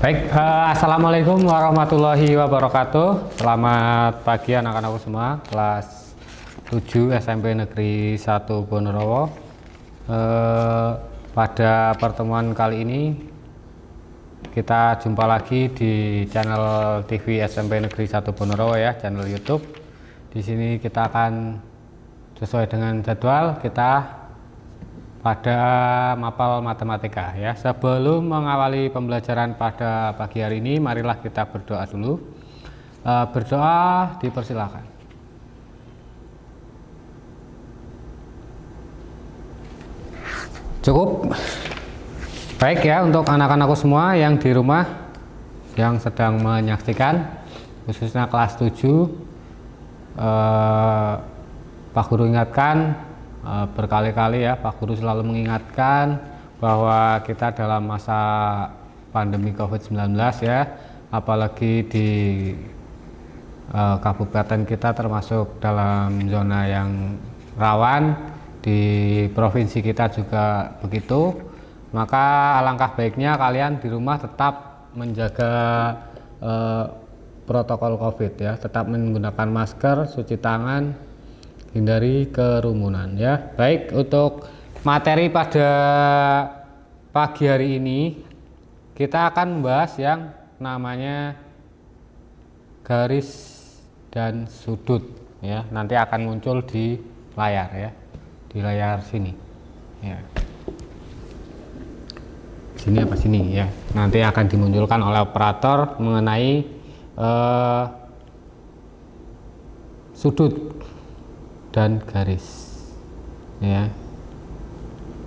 Baik, assalamualaikum warahmatullahi wabarakatuh. Selamat pagi anak-anakku semua, kelas 7 SMP Negeri 1 Ponorogo. Pada pertemuan kali ini kita jumpa lagi di channel TV SMP Negeri 1 Ponorogo ya, channel YouTube. Di sini kita akan sesuai dengan jadwal kita pada mapel matematika ya. Sebelum mengawali pembelajaran pada pagi hari ini, marilah kita berdoa dulu. Berdoa dipersilakan. Cukup. Baik ya, untuk anak-anakku semua yang di rumah yang sedang menyaksikan, khususnya kelas 7, Pak Guru ingatkan berkali-kali ya, Pak Guru selalu mengingatkan bahwa kita dalam masa pandemi COVID-19 ya, apalagi di kabupaten kita termasuk dalam zona yang rawan, di provinsi kita juga begitu. Maka alangkah baiknya kalian di rumah tetap menjaga protokol COVID ya, tetap menggunakan masker, cuci tangan, hindari kerumunan ya. Baik, untuk materi pada pagi hari ini kita akan membahas yang namanya garis dan sudut ya. Nanti akan muncul di layar ya, di layar sini ya. Sini apa sini ya. Nanti akan dimunculkan oleh operator mengenai sudut dan garis ya.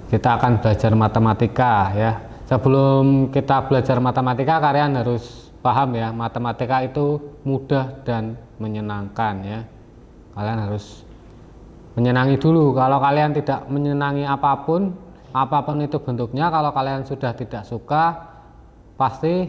Kita akan belajar matematika ya. Sebelum kita belajar matematika, kalian harus paham ya, matematika itu mudah dan menyenangkan ya. Kalian harus menyenangi dulu. Kalau kalian tidak menyenangi apapun itu bentuknya, kalau kalian sudah tidak suka, pasti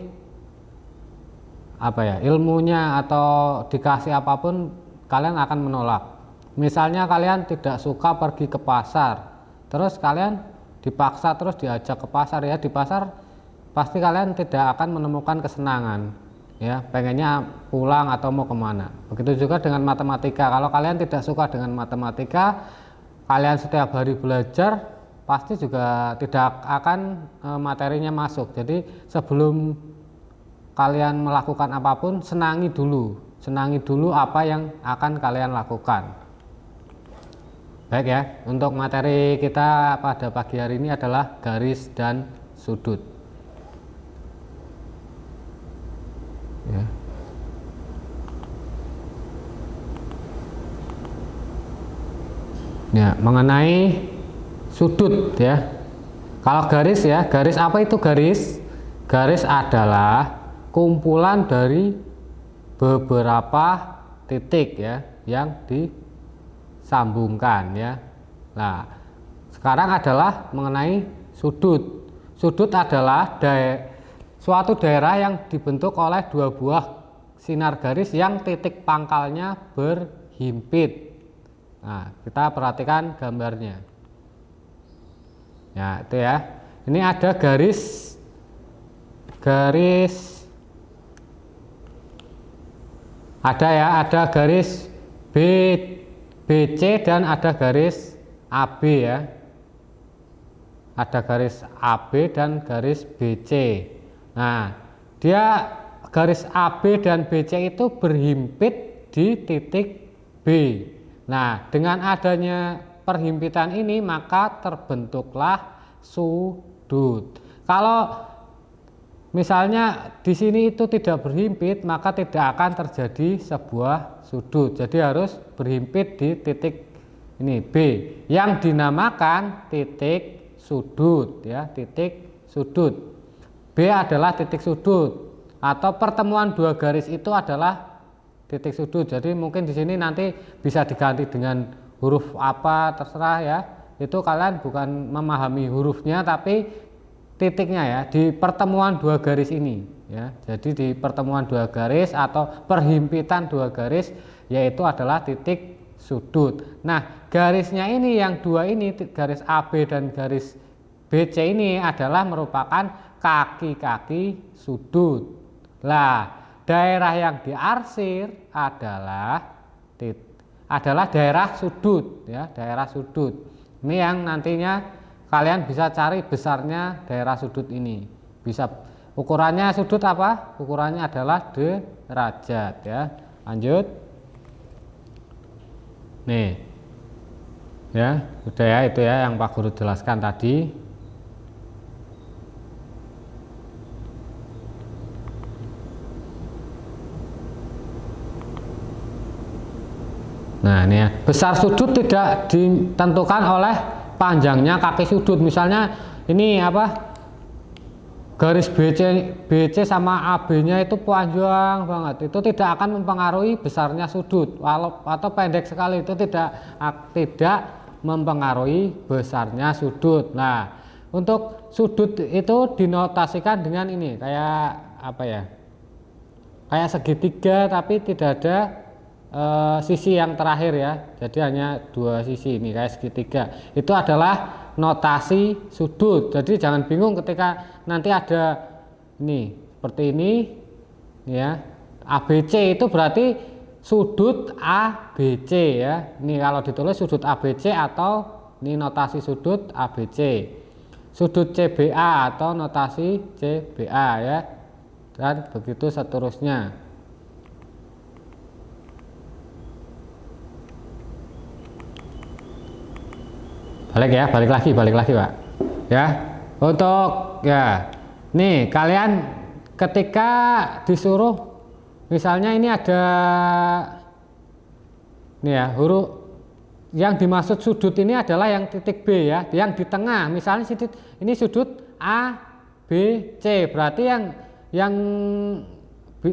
ilmunya atau dikasih apapun kalian akan menolak. Misalnya kalian tidak suka pergi ke pasar, terus kalian dipaksa terus diajak ke pasar ya, di pasar pasti kalian tidak akan menemukan kesenangan ya, pengennya pulang atau mau kemana. Begitu juga dengan matematika, kalau kalian tidak suka dengan matematika, kalian setiap hari belajar pasti juga tidak akan materinya masuk. Jadi sebelum kalian melakukan apapun, senangi dulu apa yang akan kalian lakukan. Baik ya, untuk materi kita pada pagi hari ini adalah garis dan sudut ya. Ya, mengenai sudut ya. Kalau garis ya, garis apa itu garis? Garis adalah kumpulan dari beberapa titik ya yang disambungkan ya. Nah, sekarang adalah mengenai sudut. Sudut adalah suatu daerah yang dibentuk oleh dua buah sinar garis yang titik pangkalnya berhimpit. Nah, kita perhatikan gambarnya. Ya, itu ya. Ini ada garis ada garis BC dan ada garis AB ya. Ada garis AB dan garis BC. Nah, dia garis AB dan BC itu berhimpit di titik B. Nah, dengan adanya perhimpitan ini maka terbentuklah sudut. Kalau misalnya di sini itu tidak berhimpit, maka tidak akan terjadi sebuah sudut. Jadi harus berhimpit di titik ini B yang dinamakan titik sudut ya, titik sudut. B adalah titik sudut atau pertemuan dua garis itu adalah titik sudut. Jadi mungkin di sini nanti bisa diganti dengan huruf apa terserah ya. Itu kalian bukan memahami hurufnya tapi titiknya ya, di pertemuan dua garis ini ya. Jadi di pertemuan dua garis atau perhimpitan dua garis yaitu adalah titik sudut. Nah, garisnya ini yang dua ini, garis AB dan garis BC ini adalah merupakan kaki-kaki sudut. Lah, daerah yang diarsir adalah daerah sudut ya, daerah sudut. Ini yang nantinya kalian bisa cari besarnya daerah sudut ini. Bisa ukurannya sudut apa? Ukurannya adalah derajat ya. Lanjut. Nih. Ya, udah ya itu ya yang Pak Guru jelaskan tadi. Nah, ini ya. Besar sudut tidak ditentukan oleh panjangnya kaki sudut. Misalnya ini apa? Garis BC sama AB-nya itu panjang banget. Itu tidak akan mempengaruhi besarnya sudut. Atau pendek sekali itu tidak mempengaruhi besarnya sudut. Nah, untuk sudut itu dinotasikan dengan ini, kayak apa ya? Kayak segitiga tapi tidak ada sisi yang terakhir ya, jadi hanya dua sisi. Ini kayak segitiga, itu adalah notasi sudut. Jadi jangan bingung ketika nanti ada ini seperti ini ya, ABC itu berarti sudut ABC ya. Ini kalau ditulis sudut ABC atau ini notasi sudut ABC, sudut CBA atau notasi CBA ya, dan begitu seterusnya. Balik lagi Pak ya. Untuk ya nih kalian ketika disuruh misalnya ini ada nih ya, huruf yang dimaksud sudut ini adalah yang titik B ya, yang di tengah. Misalnya ini sudut A B C, berarti yang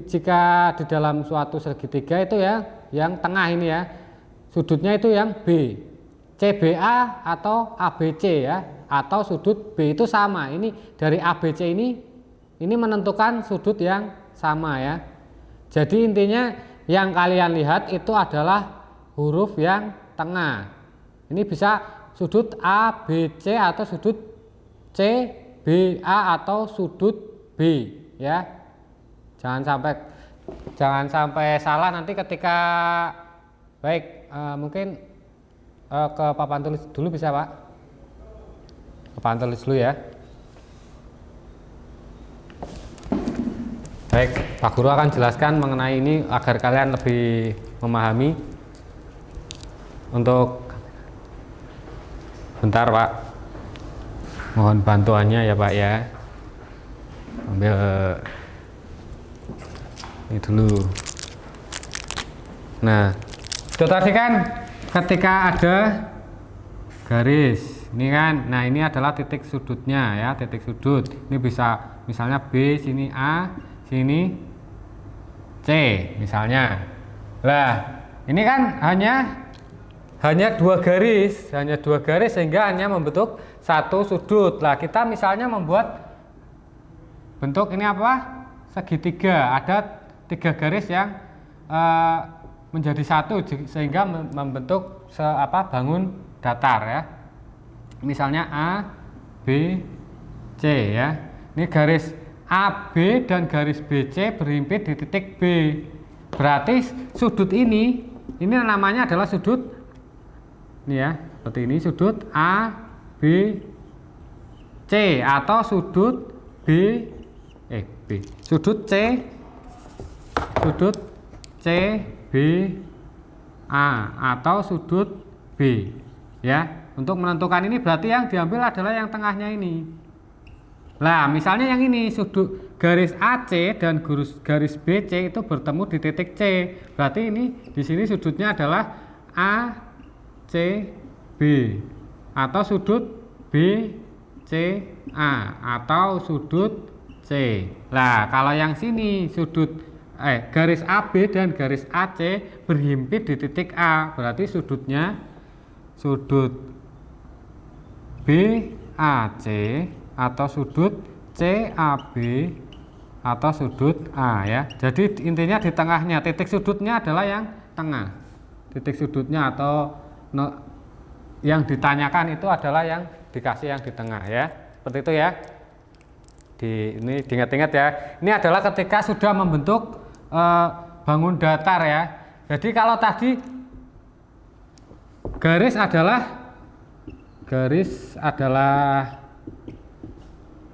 jika di dalam suatu segitiga itu ya yang tengah ini ya, sudutnya itu yang B. CBA atau ABC ya, atau sudut B itu sama. Ini dari ABC ini menentukan sudut yang sama ya. Jadi intinya yang kalian lihat itu adalah huruf yang tengah. Ini bisa sudut ABC atau sudut CBA atau sudut B ya. Jangan sampai salah nanti ketika mungkin ke papan tulis dulu bisa Pak, ke papan tulis dulu ya. Baik, Pak Guru akan jelaskan mengenai ini agar kalian lebih memahami. Untuk bentar Pak, mohon bantuannya ya Pak ya. Ambil ini dulu. Nah, itu tadi kan ketika ada garis ini kan, nah ini adalah titik sudutnya ya, titik sudut. Ini bisa misalnya B, sini A, sini C misalnya. Lah, ini kan hanya dua garis sehingga hanya membentuk satu sudut. Lah, kita misalnya membuat bentuk ini apa? Segitiga. Ada 3 garis yang menjadi satu sehingga membentuk bangun datar ya. Misalnya A, B, C ya. Ini garis AB dan garis BC berhimpit di titik B. Berarti sudut ini namanya adalah sudut ini ya, seperti ini, sudut A, B, C atau sudut sudut C B A atau sudut B ya. Untuk menentukan ini berarti yang diambil adalah yang tengahnya ini. Nah, misalnya yang ini sudut garis AC dan garis BC itu bertemu di titik C. Berarti ini di sini sudutnya adalah ACB atau sudut BCA atau sudut C. Nah, kalau yang sini garis AB dan garis AC berhimpit di titik A, berarti sudutnya sudut BAC atau sudut CAB atau sudut A ya. Jadi intinya di tengahnya, titik sudutnya adalah yang tengah. Titik sudutnya atau yang ditanyakan itu adalah yang dikasih yang di tengah ya. Seperti itu ya. Ini diingat-ingat ya. Ini adalah ketika sudah membentuk bangun datar ya. Jadi kalau tadi garis adalah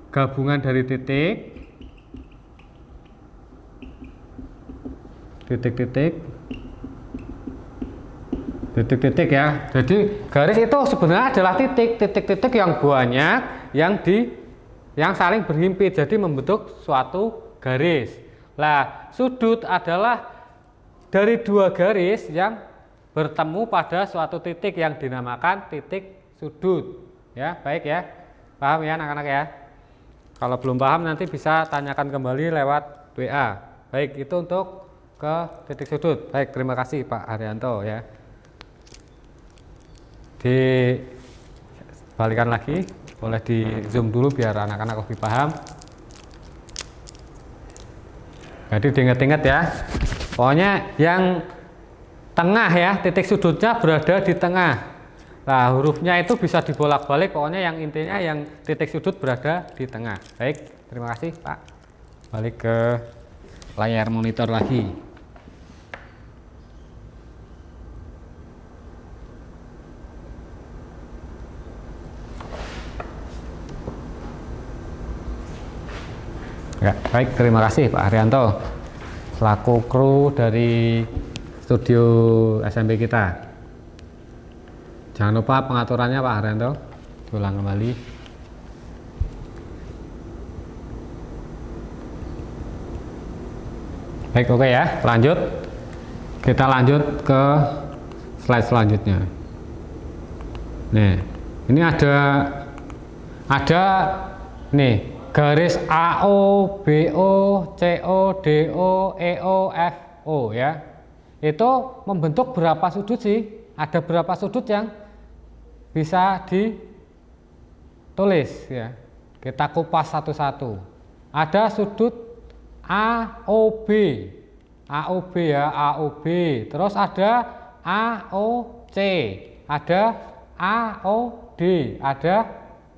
gabungan dari titik ya. Jadi garis itu sebenarnya adalah titik-titik yang banyak yang saling berhimpit, jadi membentuk suatu garis. Nah, sudut adalah dari dua garis yang bertemu pada suatu titik yang dinamakan titik sudut. Ya, baik ya. Paham ya anak-anak ya? Kalau belum paham nanti bisa tanyakan kembali lewat WA. Baik, itu untuk ke titik sudut. Baik, terima kasih Pak Haryanto ya. Dibalikan lagi, boleh di zoom dulu biar anak-anak lebih paham. Jadi diingat-ingat ya, pokoknya yang tengah ya, titik sudutnya berada di tengah. Nah, hurufnya itu bisa dibolak-balik, pokoknya yang intinya yang titik sudut berada di tengah. Baik, terima kasih Pak. Balik ke layar monitor lagi. Ya, baik, terima kasih Pak Haryanto selaku kru dari studio SMP kita. Jangan lupa pengaturannya Pak Haryanto, ulang kembali. Baik, oke ya, lanjut. Kita lanjut ke slide selanjutnya. Nih, ini ada nih garis AO, BO, CO, DO, EO, FO ya. Itu membentuk berapa sudut sih? Ada berapa sudut yang bisa ditulis ya? Kita kupas satu-satu. Ada sudut AOB. AOB ya, AOB. Terus ada AOC, ada AOD, ada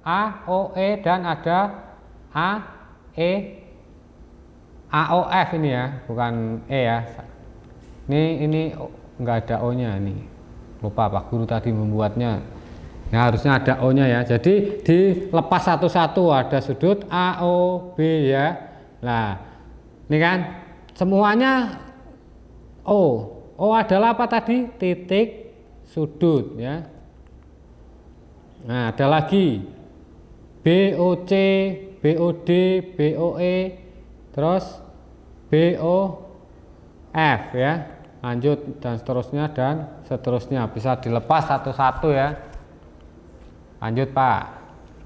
AOE dan ada AOF ini ya, bukan E ya. Ini enggak ada O-nya nih. Lupa Pak Guru tadi membuatnya. Nah, harusnya ada O-nya ya. Jadi dilepas satu-satu, ada sudut A, O, B ya. Nah, ini kan semuanya O. O adalah apa tadi? Titik sudut ya. Nah, ada lagi BOC, BOD, BOE, terus BOF ya. Lanjut dan seterusnya bisa dilepas satu-satu ya. Lanjut Pak.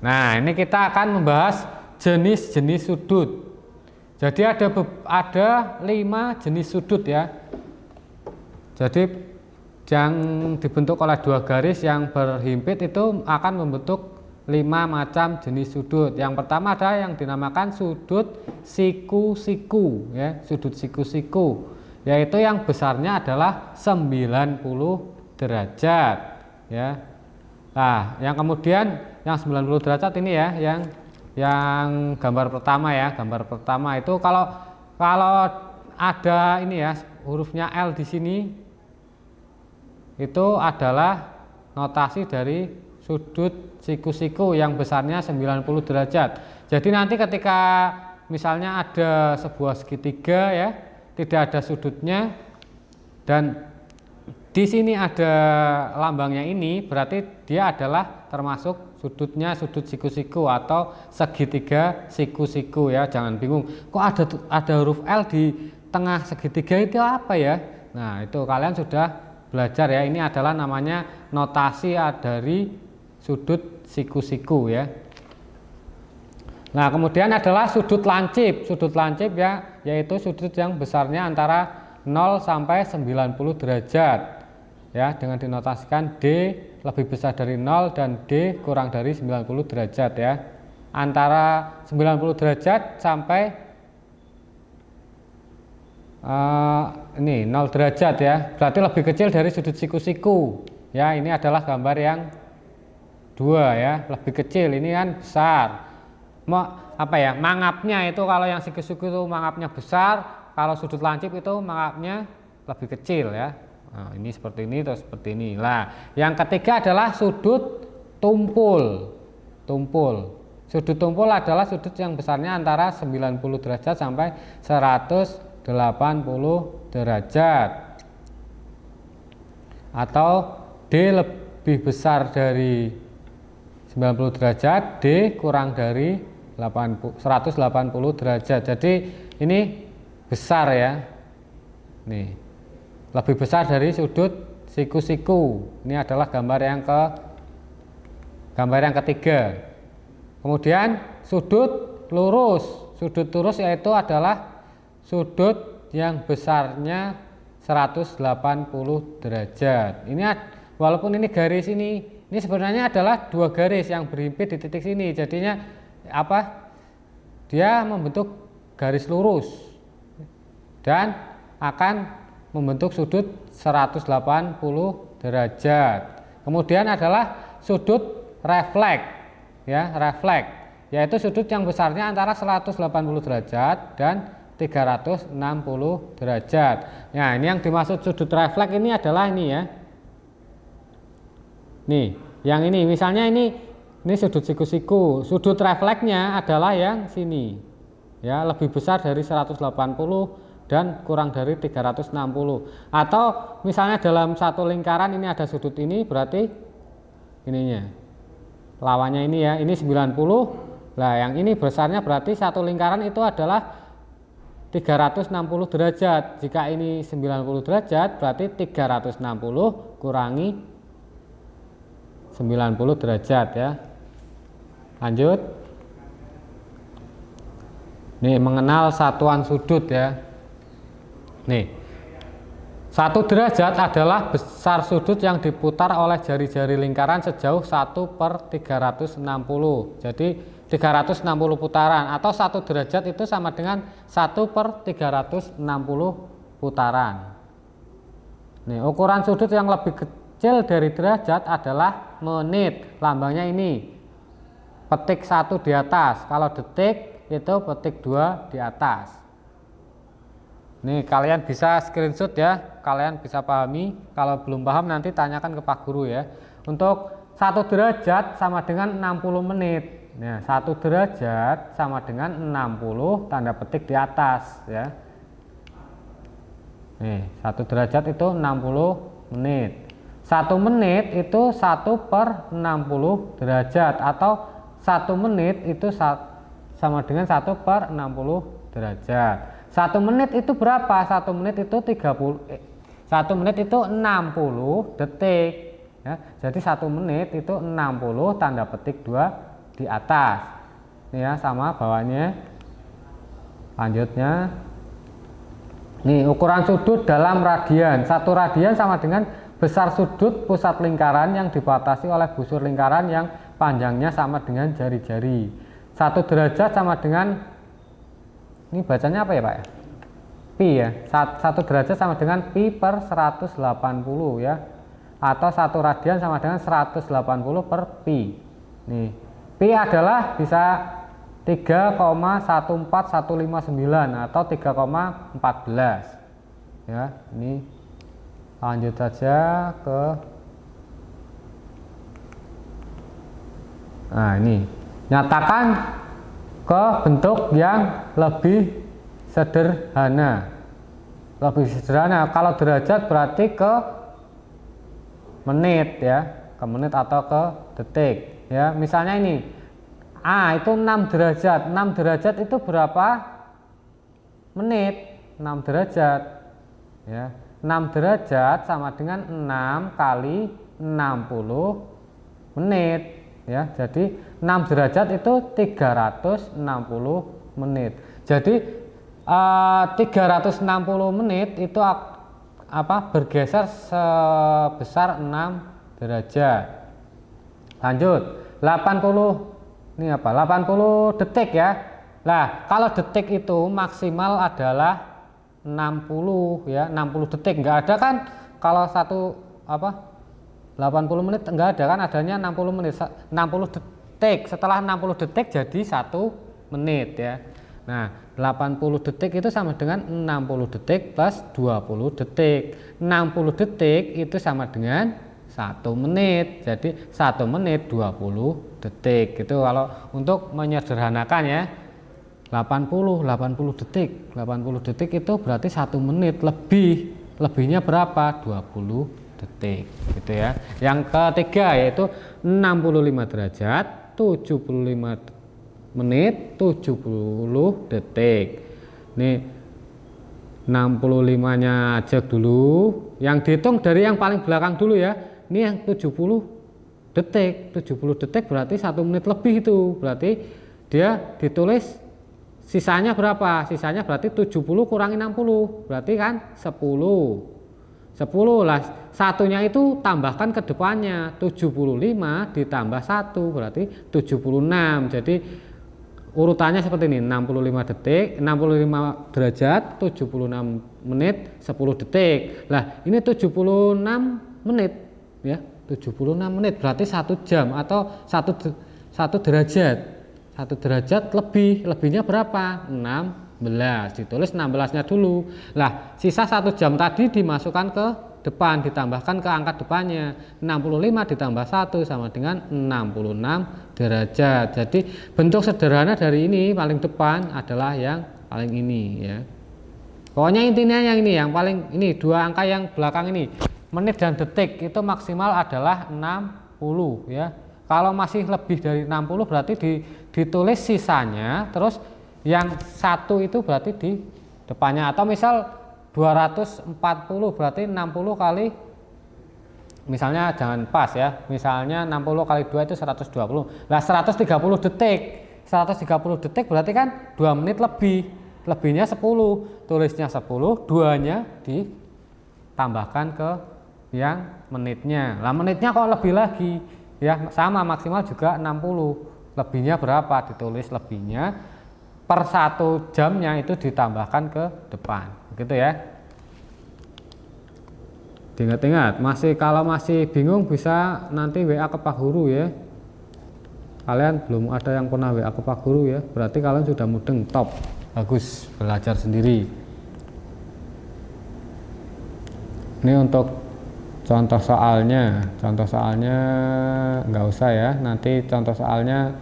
Nah, ini kita akan membahas jenis-jenis sudut. Jadi ada 5 jenis sudut ya. Jadi yang dibentuk oleh dua garis yang berhimpit itu akan membentuk 5 macam jenis sudut. Yang pertama ada yang dinamakan sudut siku-siku ya, sudut siku-siku, yaitu yang besarnya adalah 90 derajat ya. Nah, yang kemudian yang 90 derajat ini ya, yang gambar pertama ya. Gambar pertama itu kalau ada ini ya, hurufnya L di sini, itu adalah notasi dari sudut siku-siku yang besarnya 90 derajat. Jadi nanti ketika misalnya ada sebuah segitiga ya, tidak ada sudutnya dan di sini ada lambangnya ini, berarti dia adalah termasuk sudutnya sudut siku-siku atau segitiga siku-siku ya. Jangan bingung, kok ada huruf L di tengah segitiga itu apa ya? Nah, itu kalian sudah belajar ya. Ini adalah namanya notasi dari sudut siku-siku ya. Nah, kemudian adalah sudut lancip. Sudut lancip ya, yaitu sudut yang besarnya antara 0 sampai 90 derajat. Ya, dengan dinotasikan D lebih besar dari 0 dan D kurang dari 90 derajat ya. Antara 90 derajat sampai ini 0 derajat ya. Berarti lebih kecil dari sudut siku-siku. Ya, ini adalah gambar yang 2 ya, lebih kecil, ini kan besar. apa ya, mangapnya itu kalau yang siku-siku itu mangapnya besar, kalau sudut lancip itu mangapnya lebih kecil ya. Nah, ini seperti ini terus seperti ini. Nah, yang ketiga adalah sudut tumpul. Sudut tumpul adalah sudut yang besarnya antara 90 derajat sampai 180 derajat. Atau D lebih besar dari 90 derajat, D kurang dari 180 derajat. Jadi ini besar ya. Nih, lebih besar dari sudut siku-siku. Ini adalah gambar yang ketiga. Kemudian sudut lurus. Sudut lurus yaitu adalah sudut yang besarnya 180 derajat. Ini walaupun ini garis ini sebenarnya adalah dua garis yang berhimpit di titik sini. Jadinya apa? Dia membentuk garis lurus dan akan membentuk sudut 180 derajat. Kemudian adalah sudut refleks ya, yaitu sudut yang besarnya antara 180 derajat dan 360 derajat. Nah, ini yang dimaksud sudut refleks ini adalah ini ya. Nih, yang ini misalnya ini sudut siku-siku. Sudut refleksnya adalah yang sini. Ya, lebih besar dari 180 dan kurang dari 360. Atau misalnya dalam satu lingkaran ini ada sudut ini, berarti ininya. Lawannya ini ya, ini 90. Nah, yang ini besarnya berarti satu lingkaran itu adalah 360 derajat. Jika ini 90 derajat, berarti 360 kurangi 90 derajat ya. Lanjut. Nih, mengenal satuan sudut ya. Nih, 1 derajat adalah besar sudut yang diputar oleh jari-jari lingkaran sejauh 1/360. Jadi 360 putaran, atau 1 derajat itu sama dengan 1/360 putaran. Nih, ukuran sudut yang lebih kecil dari derajat adalah menit. Lambangnya ini petik 1 di atas. Kalau detik itu petik 2 di atas. Nih, kalian bisa screenshot ya, kalian bisa pahami. Kalau belum paham nanti tanyakan ke Pak Guru ya. Untuk 1 derajat sama dengan 60 menit. Nah, 1 derajat sama dengan 60 tanda petik di atas ya. Nih, 1 derajat itu 60 menit. 1 menit itu 1/60 derajat, atau 1 menit itu sama dengan 1/60 derajat. 1 menit itu berapa? 1 menit itu 1 menit itu 60 detik ya. Jadi 1 menit itu 60 tanda petik 2 di atas. Ini ya, sama bawahnya. Lanjutnya. Nih, ukuran sudut dalam radian. 1 radian sama dengan besar sudut pusat lingkaran yang dibatasi oleh busur lingkaran yang panjangnya sama dengan jari-jari. 1 derajat sama dengan, ini bacanya apa ya Pak ya? Pi ya. 1 derajat sama dengan pi/180 ya. Atau 1 radian sama dengan 180 per pi. Nih, pi adalah bisa 3,14159 atau 3,14 ya. Ini lanjut saja ke, nah ini nyatakan ke bentuk yang lebih sederhana. Kalau derajat berarti ke menit ya, ke menit atau ke detik ya. Misalnya ini A itu 6 derajat. 6 derajat itu berapa menit? 6 derajat ya. 6 derajat sama dengan 6 kali 60 menit ya. Jadi 6 derajat itu 360 menit. Jadi 360 menit itu bergeser sebesar 6 derajat. Lanjut, 80 ini 80 detik ya. Nah, kalau detik itu maksimal adalah 60 ya, 60 detik. Enggak ada kan kalau 80 menit enggak ada kan, adanya 60 menit. detik. Setelah 60 detik jadi 1 menit ya. Nah, 80 detik itu sama dengan 60 detik plus 20 detik. 60 detik itu sama dengan 1 menit. Jadi 1 menit 20 detik. Itu kalau untuk menyederhanakan ya. 80 detik. 80 detik itu berarti 1 menit lebih. Lebihnya berapa? 20 detik gitu ya. Yang ketiga yaitu 65 derajat 75 menit 70 detik. Nih 65 nya aja dulu, yang dihitung dari yang paling belakang dulu ya. Ini yang 70 detik. 70 detik berarti 1 menit lebih, itu berarti dia ditulis sisanya berapa? Sisanya berarti 70 kurangi 60 berarti kan 10 lah, satunya itu tambahkan ke depannya, 75 ditambah 1 berarti 76. Jadi urutannya seperti ini, 65 detik, 65 derajat, 76 menit, 10 detik. Lah ini 76 menit ya, 76 menit berarti 1 jam atau 1 derajat. 1 derajat lebihnya berapa? 16, ditulis 16 nya dulu. Lah sisa 1 jam tadi dimasukkan ke depan, ditambahkan ke angka depannya, 65 ditambah 1 sama dengan 66 derajat. Jadi bentuk sederhana dari ini paling depan adalah yang paling ini ya. Pokoknya intinya yang ini, yang paling ini, dua angka yang belakang ini, menit dan detik itu maksimal adalah 60 ya. Kalau masih lebih dari 60 berarti ditulis sisanya, terus yang 1 itu berarti di depannya, atau misal 240 berarti 60 kali, misalnya jangan pas ya, misalnya 60 kali 2 itu 120. Lah 130 detik. 130 detik berarti kan 2 menit lebih. Lebihnya 10. Tulisnya 10, 2-nya ditambahkan ke yang menitnya. Lah menitnya kok lebih lagi? Ya sama, maksimal juga 60. Lebihnya berapa? Ditulis lebihnya per 1 jamnya itu ditambahkan ke depan. Begitu ya. Ingat-ingat, kalau masih bingung bisa nanti WA ke Pak Guru ya. Kalian belum ada yang pernah WA ke Pak Guru ya, berarti kalian sudah mudeng, top, bagus, belajar sendiri. Ini untuk contoh soalnya nggak usah ya, nanti contoh soalnya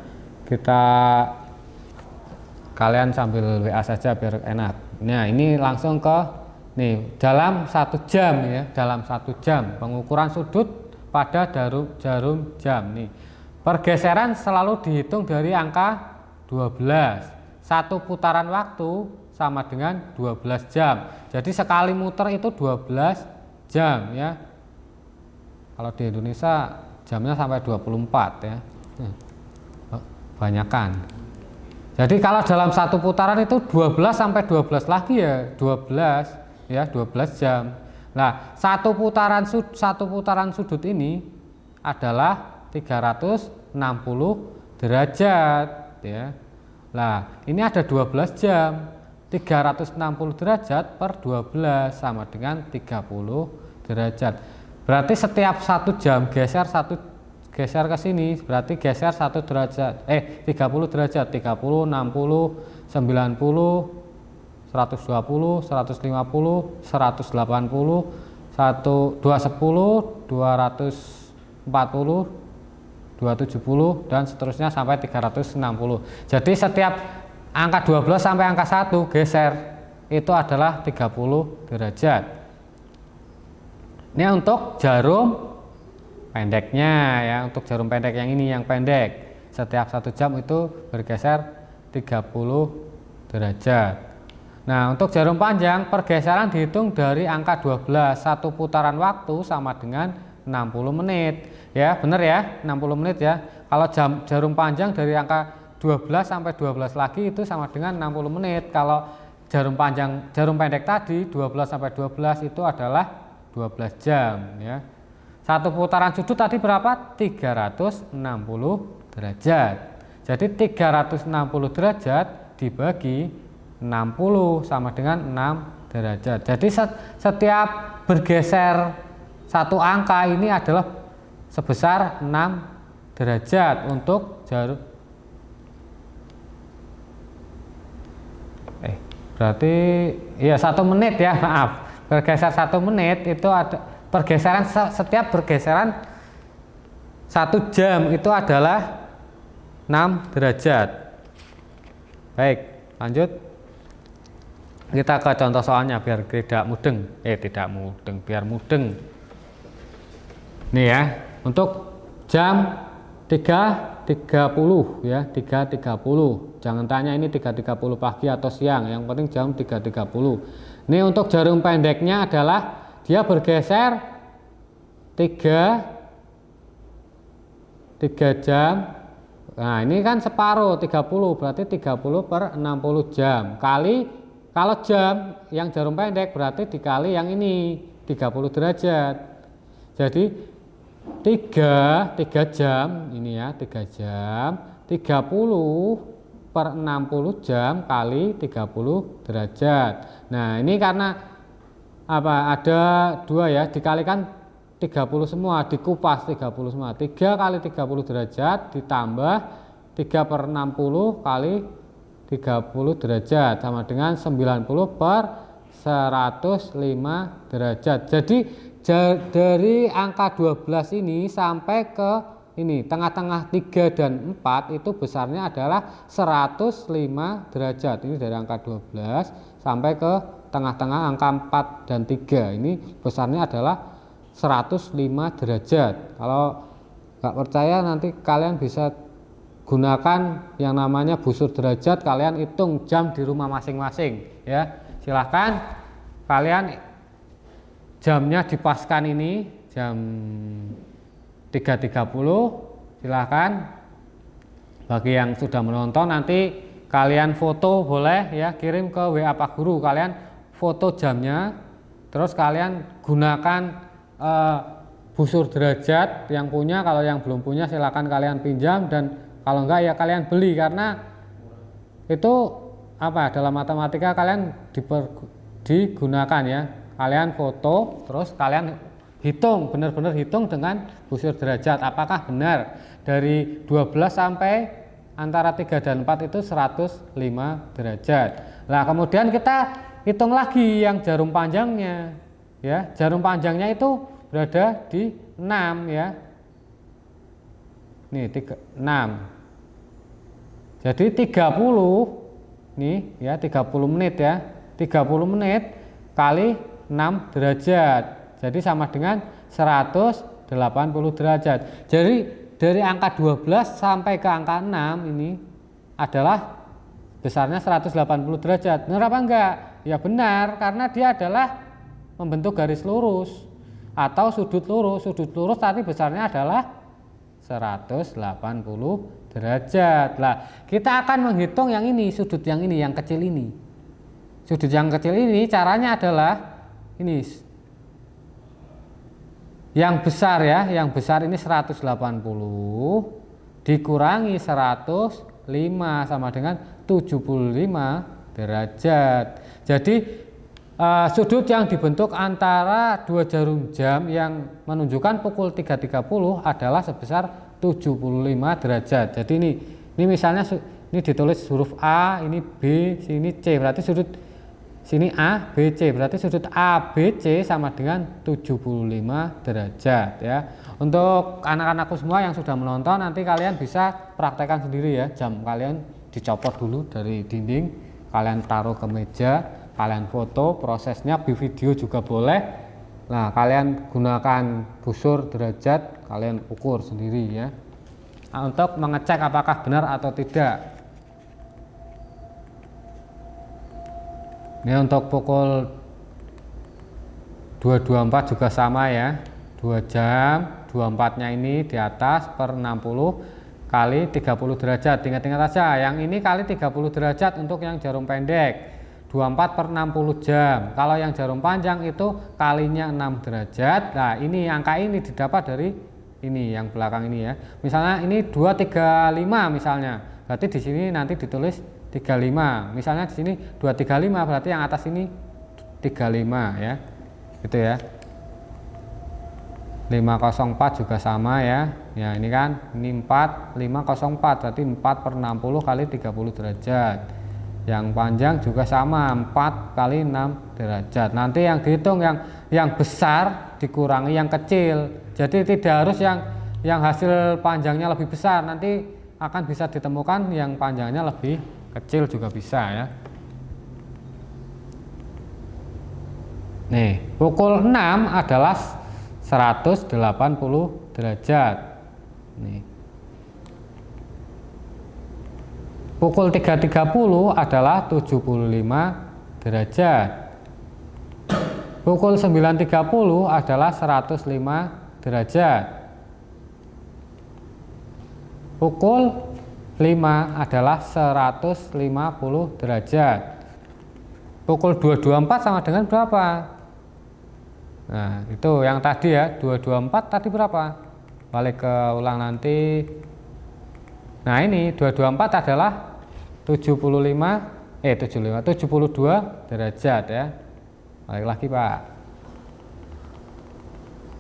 kalian sambil WA saja biar enak. Nah ini langsung ke dalam 1 jam ya, dalam 1 jam pengukuran sudut pada jarum jam nih. Pergeseran selalu dihitung dari angka 12. 1 putaran waktu sama dengan 12 jam. Jadi sekali muter itu 12 jam ya. Kalau di Indonesia jamnya sampai 24 ya. Banyakan. Jadi kalau dalam 1 putaran itu 12 sampai 12 lagi ya 12 ya, 12 jam. Nah, satu putaran sudut ini adalah 360 derajat ya. Nah, ini ada 12 jam. 360 derajat per 12 sama dengan 30 derajat. Berarti setiap 1 jam geser ke sini, berarti geser 1 derajat. 30 derajat, 30, 60, 90, 120, 150, 180, 210, 240, 270 dan seterusnya sampai 360. Jadi setiap angka 12 sampai angka 1 geser itu adalah 30 derajat. Ini untuk jarum pendeknya ya, untuk jarum pendek yang ini, yang pendek. Setiap 1 jam itu bergeser 30 derajat. Nah, untuk jarum panjang pergeseran dihitung dari angka 12. 1 putaran waktu sama dengan 60 menit. Ya, benar ya, 60 menit ya. Kalau jarum panjang dari angka 12 sampai 12 lagi itu sama dengan 60 menit. Kalau jarum pendek tadi 12 sampai 12 itu adalah 12 jam ya. 1 putaran sudut tadi berapa? 360 derajat. Jadi 360 derajat dibagi 60 sama dengan 6 derajat. Jadi setiap bergeser 1 angka ini adalah sebesar 6 derajat untuk jarum berarti ya 1 menit ya, maaf, bergeser 1 menit itu ada pergeseran, setiap bergeseran 1 jam itu adalah 6 derajat. Baik, lanjut kita ke contoh soalnya biar tidak mudeng, biar mudeng. Nih ya, untuk jam 3.30 ya, 3.30. Jangan tanya ini 3.30 pagi atau siang, yang penting jam 3.30. Ini untuk jarum pendeknya adalah dia bergeser 3 jam. Nah, ini kan separuh 30, berarti 30 per 60 jam. Kali, kalau jam yang jarum pendek berarti dikali yang ini 30 derajat. Jadi 3 jam ini ya, 3 jam 30 per 60 jam kali 30 derajat. Nah, ini karena apa? Ada 2 ya, dikalikan 30 semua, dikupas 30 semua. 3 kali 30 derajat ditambah 3 per 60 kali 30 derajat sama dengan 90 per 105 derajat. Jadi dari angka 12 ini sampai ke ini tengah-tengah 3 dan 4 itu besarnya adalah 105 derajat. Ini dari angka 12 sampai ke tengah-tengah angka 4 dan 3. Ini besarnya adalah 105 derajat. Kalau nggak percaya nanti kalian bisa gunakan yang namanya busur derajat, kalian hitung jam di rumah masing-masing ya. Silahkan kalian jamnya dipaskan ini jam 3.30. Silahkan bagi yang sudah menonton nanti kalian foto boleh ya, kirim ke WA Pak Guru, kalian foto jamnya, terus kalian gunakan busur derajat yang punya. Kalau yang belum punya silahkan kalian pinjam, dan kalau enggak ya kalian beli, karena itu apa, dalam matematika kalian digunakan ya. Kalian foto terus kalian hitung, benar-benar hitung dengan busur derajat apakah benar dari 12 sampai antara 3 dan 4 itu 105 derajat. Nah, kemudian kita hitung lagi yang jarum panjangnya ya. Jarum panjangnya itu berada di 6 ya. Nih 6. Jadi 30 nih ya, 30 menit ya. 30 menit kali 6 derajat. Jadi sama dengan 180 derajat. Jadi dari angka 12 sampai ke angka 6 ini adalah besarnya 180 derajat. Benar apa enggak? Ya benar, karena dia adalah membentuk garis lurus atau sudut lurus. Sudut lurus tadi besarnya adalah 180 derajat. Lah, kita akan menghitung yang ini, sudut yang ini, yang kecil ini. Sudut yang kecil ini caranya adalah ini. Yang besar ya, yang besar ini 180 dikurangi 105 sama dengan 75 derajat. Jadi sudut yang dibentuk antara 2 jarum jam yang menunjukkan pukul 3.30 adalah sebesar 75 derajat. Jadi ini misalnya ini ditulis huruf A, ini B, sini C, berarti sudut sini A, B, C, berarti sudut A, B, C sama dengan 75 derajat ya. Untuk anak-anakku semua yang sudah menonton, nanti kalian bisa praktekkan sendiri ya. Jam kalian dicopot dulu dari dinding, kalian taruh ke meja, kalian foto, prosesnya di video juga boleh. Nah, kalian gunakan busur derajat, kalian ukur sendiri ya. Nah, untuk mengecek apakah benar atau tidak. Ini untuk pukul 2.24 juga sama ya, 2 jam, 24 nya ini di atas per 60 kali 30 derajat. Ingat-ingat saja, yang ini kali 30 derajat untuk yang jarum pendek, 24 per 60 jam. Kalau yang jarum panjang itu kalinya 6 derajat. Nah, ini angka ini didapat dari ini yang belakang ini ya. Misalnya ini 235 misalnya, berarti di sini nanti ditulis 35, misalnya di sini 235, berarti yang atas ini 35 ya, gitu ya. 504 juga sama ya. Ya ini kan, ini 4, 504, berarti 4 per 60 kali 30 derajat. Yang panjang juga sama, 4 kali 6 derajat. Nanti yang dihitung yang besar dikurangi yang kecil. Jadi tidak harus yang hasil panjangnya lebih besar, nanti akan bisa ditemukan yang panjangnya lebih kecil juga bisa ya. Nih, pukul 6 adalah 180 derajat. Nih. Pukul 3.30 adalah 75 derajat. Pukul 9.30 adalah 105 derajat. Pukul 5 adalah 150 derajat. Pukul 2.24 sama dengan berapa? Nah, itu yang tadi ya, 2.24 tadi berapa? Balik ke ulang nanti. Nah, ini 2.24 adalah 72 derajat ya. Balik lagi, Pak.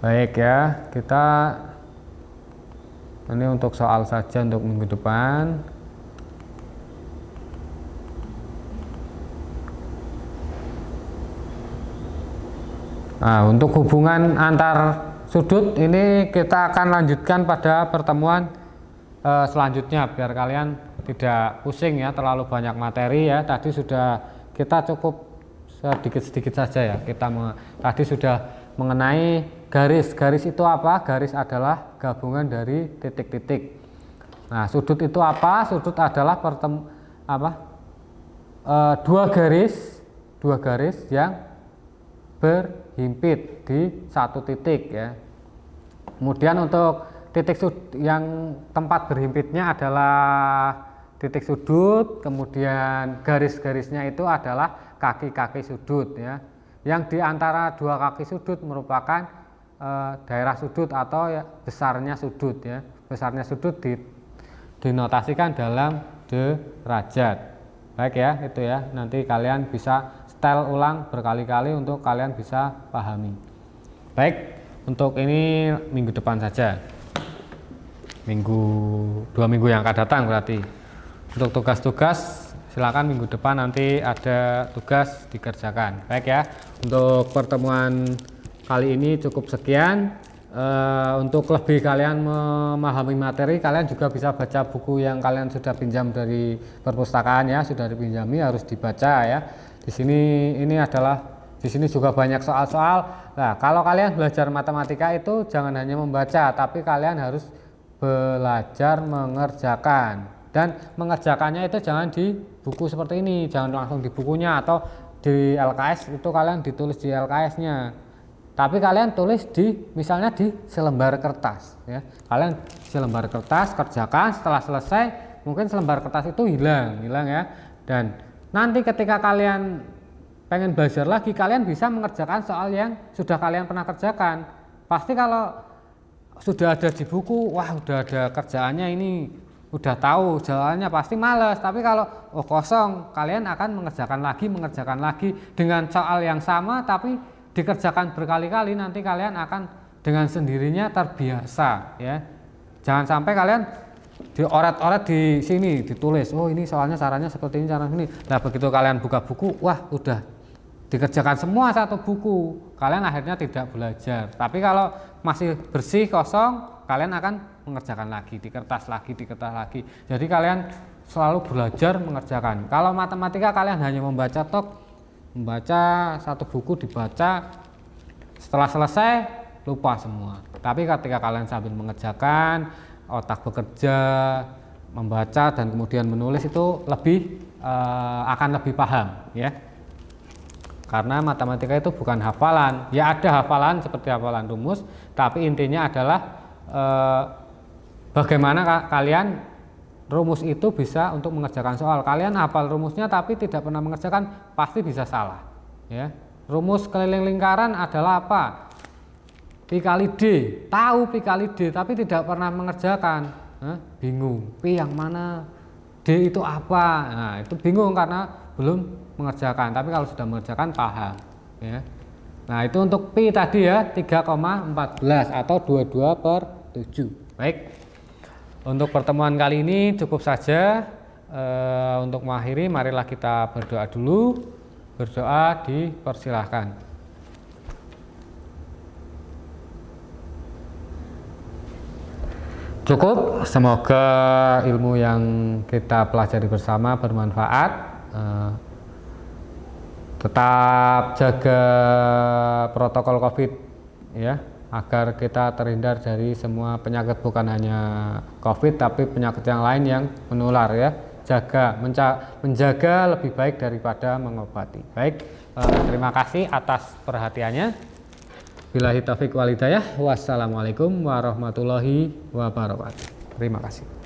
Baik ya, kita ini untuk soal saja untuk minggu depan. Nah, untuk hubungan antar sudut ini kita akan lanjutkan pada pertemuan selanjutnya, biar kalian tidak pusing ya, terlalu banyak materi ya. Tadi sudah kita cukup sedikit-sedikit saja ya. Tadi sudah mengenai garis. Garis itu apa? Garis adalah gabungan dari titik-titik. Nah, sudut itu apa? Sudut adalah dua garis yang berhimpit di satu titik ya. Kemudian untuk titik yang tempat berhimpitnya adalah titik sudut, kemudian garis-garisnya itu adalah kaki-kaki sudut ya. Yang di antara dua kaki sudut merupakan daerah sudut atau ya, besarnya sudut ya. Besarnya sudut dinotasikan dalam derajat. Baik ya, itu ya. Nanti kalian bisa setel ulang berkali-kali untuk kalian bisa pahami. Baik, untuk ini minggu depan saja. 2 minggu yang akan datang berarti. Untuk tugas-tugas silakan minggu depan nanti ada tugas dikerjakan. Baik ya, untuk pertemuan kali ini cukup sekian. Untuk lebih kalian memahami materi, kalian juga bisa baca buku yang kalian sudah pinjam dari perpustakaan ya, sudah dipinjami harus dibaca ya. Di sini juga banyak soal-soal. Nah, kalau kalian belajar matematika itu jangan hanya membaca, tapi kalian harus belajar mengerjakan. Dan mengerjakannya itu jangan di buku seperti ini, jangan langsung di bukunya atau di LKS itu kalian ditulis di LKS-nya. Tapi kalian tulis misalnya di selembar kertas ya. Kalian selembar kertas kerjakan, setelah selesai mungkin selembar kertas itu hilang ya. Dan nanti ketika kalian pengen belajar lagi, kalian bisa mengerjakan soal yang sudah kalian pernah kerjakan. Pasti kalau sudah ada di buku, wah udah ada kerjaannya ini, udah tahu jawabannya, pasti males. Tapi kalau kosong, kalian akan mengerjakan lagi dengan soal yang sama tapi dikerjakan berkali-kali, nanti kalian akan dengan sendirinya terbiasa ya. Jangan sampai kalian dioret-oret di sini ditulis, oh ini soalnya caranya seperti ini, cara ini. Nah, begitu kalian buka buku, wah udah dikerjakan semua satu buku, kalian akhirnya tidak belajar. Tapi kalau masih bersih kosong, kalian akan mengerjakan lagi di kertas lagi. Jadi kalian selalu belajar mengerjakan. Kalau matematika kalian hanya membaca membaca satu buku, dibaca, setelah selesai lupa semua. Tapi ketika kalian sambil mengerjakan, otak bekerja, membaca dan kemudian menulis, itu akan lebih paham ya. Karena matematika itu bukan hafalan. Ya ada hafalan seperti hafalan rumus, tapi intinya adalah bagaimana kalian rumus itu bisa untuk mengerjakan soal. Kalian hafal rumusnya tapi tidak pernah mengerjakan, pasti bisa salah ya. Rumus keliling lingkaran adalah apa? Pi kali D, tahu pi kali D tapi tidak pernah mengerjakan. Bingung, pi yang mana, D itu apa? Nah, itu bingung karena belum mengerjakan. Tapi kalau sudah mengerjakan paham ya. Nah, itu untuk pi tadi ya, 3,14 atau 22/7. Baik. Untuk pertemuan kali ini cukup saja. Untuk mengakhiri, marilah kita berdoa dulu. Berdoa dipersilahkan. Cukup, semoga ilmu yang kita pelajari bersama bermanfaat. Tetap jaga protokol COVID ya, agar kita terhindar dari semua penyakit, bukan hanya COVID tapi penyakit yang lain yang menular ya. Menjaga lebih baik daripada mengobati. Baik, terima kasih atas perhatiannya. Billahi taufiq wal hidayah. Wassalamualaikum warahmatullahi wabarakatuh. Terima kasih.